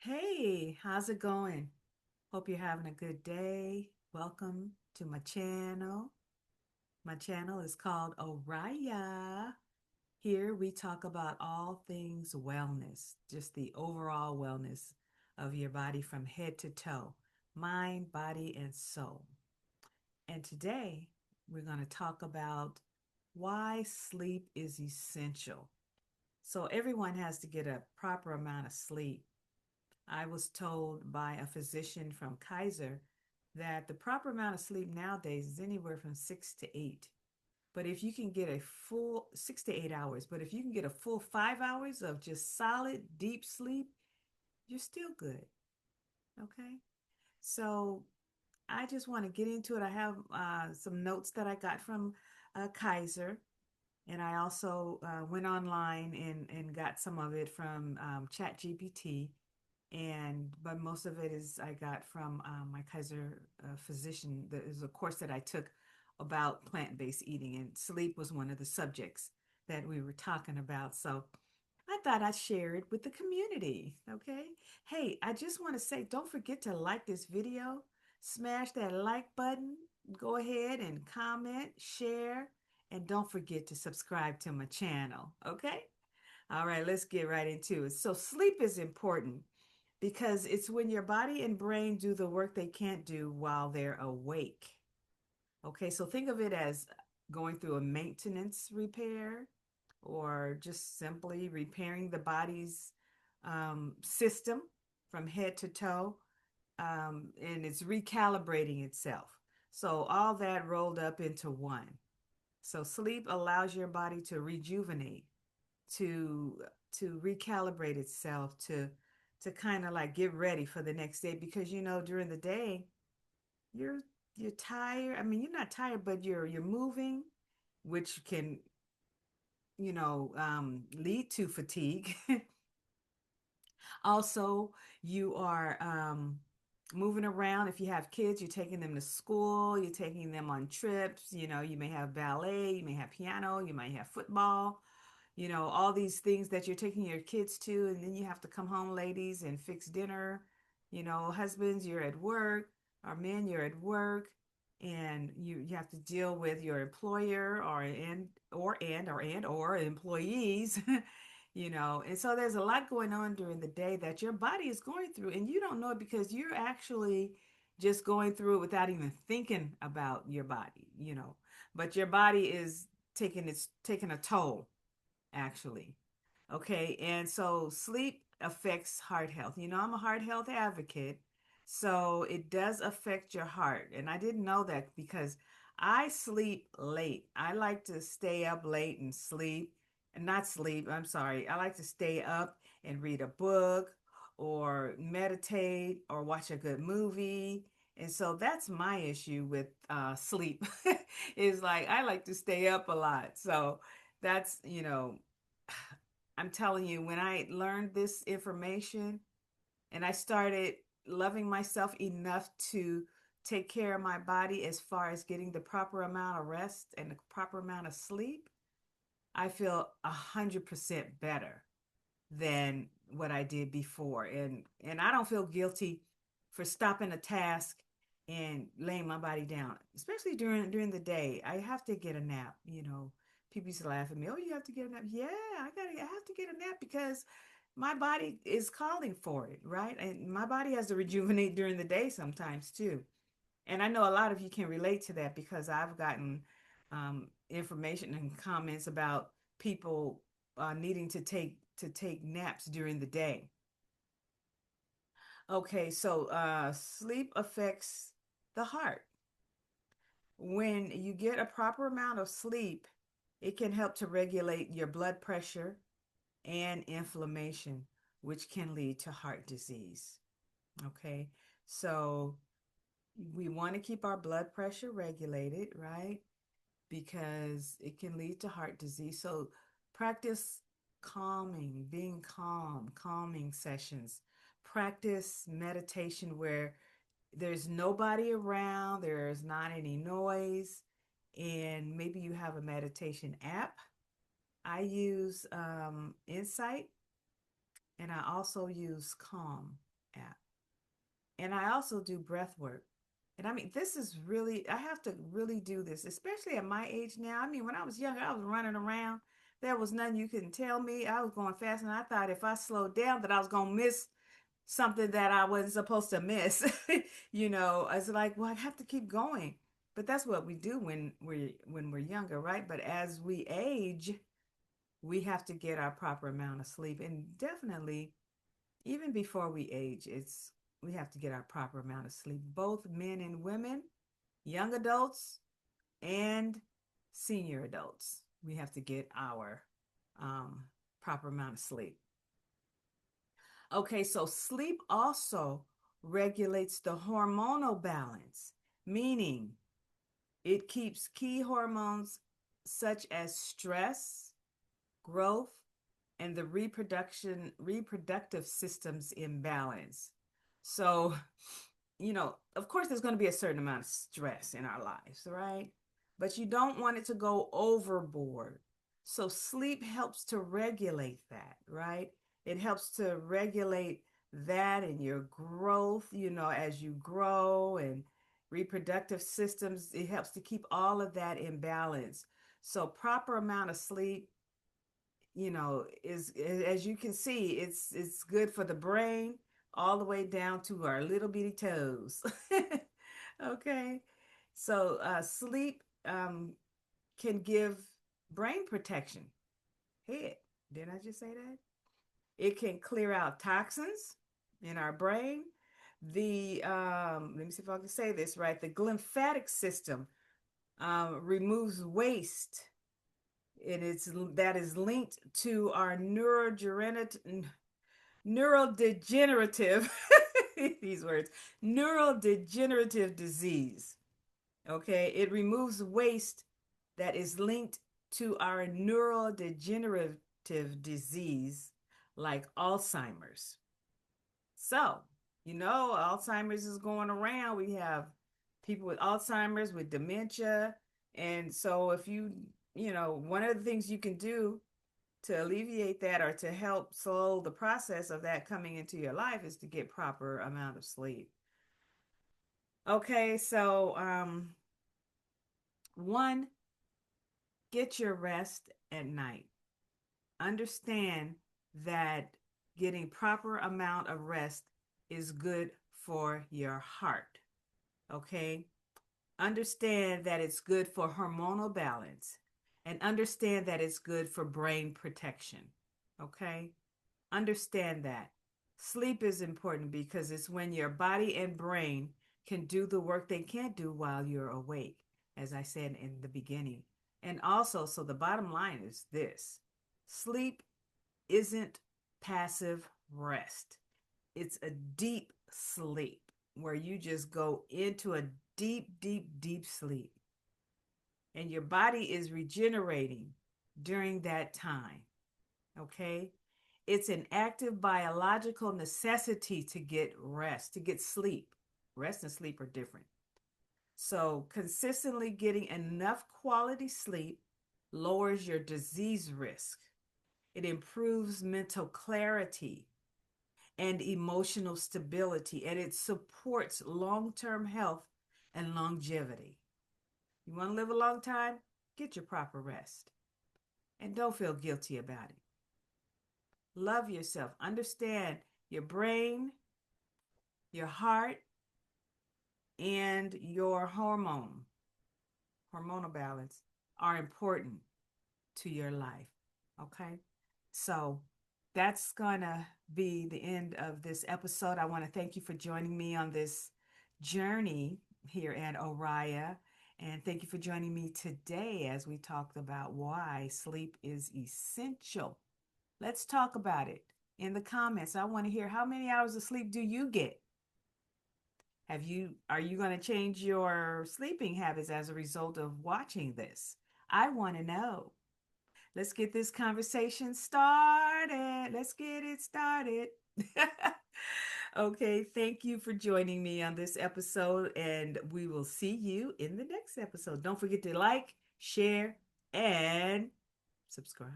Hey, how's it going? Hope you're having a good day. Welcome to my channel. My channel is called Oriya. Here we talk about all things wellness, just the overall wellness of your body from head to toe, mind, body, and soul. And today we're going to talk about why sleep is essential. So everyone has to get a proper amount of sleep. I was told by a physician from Kaiser that the proper amount of sleep nowadays is anywhere from 6 to 8. But if you can get a full 6 to 8 hours, but if you can get a full 5 hours of just solid, deep sleep, you're still good. Okay. So I just want to get into it. I have some notes that I got from Kaiser, and I also went online and got some of it from Chat GPT, but most of it is I got from my Kaiser physician. There is a course that I took about plant-based eating, and sleep was one of the subjects that we were talking about. So I thought I'd share it with the community. Okay. Hey, I just want to say, don't forget to like this video, smash that like button, go ahead and comment, share, and don't forget to subscribe to my channel. Okay. All right, let's get right into it. So, sleep is important because it's when your body and brain do the work they can't do while they're awake. Okay, so think of it as going through a maintenance repair or just simply repairing the body's system from head to toe, and it's recalibrating itself. So, all that rolled up into one. So, sleep allows your body to rejuvenate, to recalibrate itself, to kind of like get ready for the next day, because during the day you're you're tired. I mean, you're not tired, but you're moving, which can lead to fatigue. Also, you are moving around. If you have kids, you're taking them to school, you're taking them on trips. You may have ballet, you may have piano, you might have football, all these things that you're taking your kids to, and then you have to come home, ladies, and fix dinner. Husbands, you're at work, or men, you're at work, and you have to deal with your employer or employees. And so there's a lot going on during the day that your body is going through, and you don't know it because you're actually just going through it without even thinking about your body. But your body is taking a toll, actually. Okay, and so sleep affects heart health. I'm a heart health advocate, so it does affect your heart. And I didn't know that because I sleep late. I like to stay up late and sleep, and not sleep, I'm sorry. I like to stay up and read a book or meditate or watch a good movie. And so that's my issue with sleep is like I like to stay up a lot. So that's. I'm telling you, when I learned this information and I started loving myself enough to take care of my body as far as getting the proper amount of rest and the proper amount of sleep, I feel 100% better than what I did before. And I don't feel guilty for stopping a task and laying my body down, especially during the day. I have to get a nap. People used to laugh at me. Oh, you have to get a nap. Yeah, I have to get a nap because my body is calling for it, right? And my body has to rejuvenate during the day sometimes too. And I know a lot of you can relate to that because I've gotten information and comments about people needing to take naps during the day. Okay, so sleep affects the heart. When you get a proper amount of sleep, it can help to regulate your blood pressure and inflammation, which can lead to heart disease. Okay, so we want to keep our blood pressure regulated, right? Because it can lead to heart disease. So practice calming, being calm, calming sessions. Practice meditation where there's nobody around, there's not any noise, and maybe you have a meditation app. I use Insight, and I also use Calm. app. And I also do breath work. And I mean, this is really, I have to really do this, especially at my age now. I mean, when I was younger, I was running around. There was nothing you couldn't tell me. I was going fast, and I thought if I slowed down that I was going to miss something that I wasn't supposed to miss. It's like, well, I have to keep going. But that's what we do when we're younger, right? But as we age, we have to get our proper amount of sleep. And definitely, even before we age, it's we have to get our proper amount of sleep. Both men and women, young adults and senior adults, we have to get our um, proper amount of sleep. Okay, so sleep also regulates the hormonal balance, meaning it keeps key hormones such as stress, growth, and the reproductive systems in balance. So, of course, there's going to be a certain amount of stress in our lives, right? But you don't want it to go overboard. So, sleep helps to regulate that, right? It helps to regulate that and your growth, as you grow and reproductive systems. It helps to keep all of that in balance. So, proper amount of sleep is, as you can see, it's good for the brain all the way down to our little bitty toes. Okay, so sleep can give brain protection. Head, didn't I just say that? It can clear out toxins in our brain. The let me see if I can say this right. The glymphatic system removes waste, and it's that is linked to our neurodegenerative these words, neurodegenerative disease. Okay, it removes waste that is linked to our neurodegenerative disease like Alzheimer's. So, Alzheimer's is going around. We have people with Alzheimer's, with dementia. And so, if one of the things you can do to alleviate that or to help slow the process of that coming into your life is to get proper amount of sleep. Okay, so one, get your rest at night. Understand that getting proper amount of rest is good for your heart. Okay? Understand that it's good for hormonal balance, and understand that it's good for brain protection. Okay? Understand that. Sleep is important because it's when your body and brain can do the work they can't do while you're awake, as I said in the beginning. And also, so the bottom line is this: sleep isn't passive rest, it's a deep sleep where you just go into a deep, deep, deep sleep. And your body is regenerating during that time. Okay? It's an active biological necessity to get rest, to get sleep. Rest and sleep are different. So, consistently getting enough quality sleep lowers your disease risk. It improves mental clarity and emotional stability, and it supports long term health and longevity. You want to live a long time? Get your proper rest. And don't feel guilty about it. Love yourself. Understand your brain, your heart, and your hormonal balance are important to your life. Okay? So that's going to be the end of this episode. I want to thank you for joining me on this journey here at Oriya. And thank you for joining me today as we talked about why sleep is essential. Let's talk about it in the comments. I want to hear, how many hours of sleep do you get? Are you going to change your sleeping habits as a result of watching this? I want to know. Let's get this conversation started. Let's get it started. Okay, thank you for joining me on this episode, and we will see you in the next episode. Don't forget to like, share, and subscribe.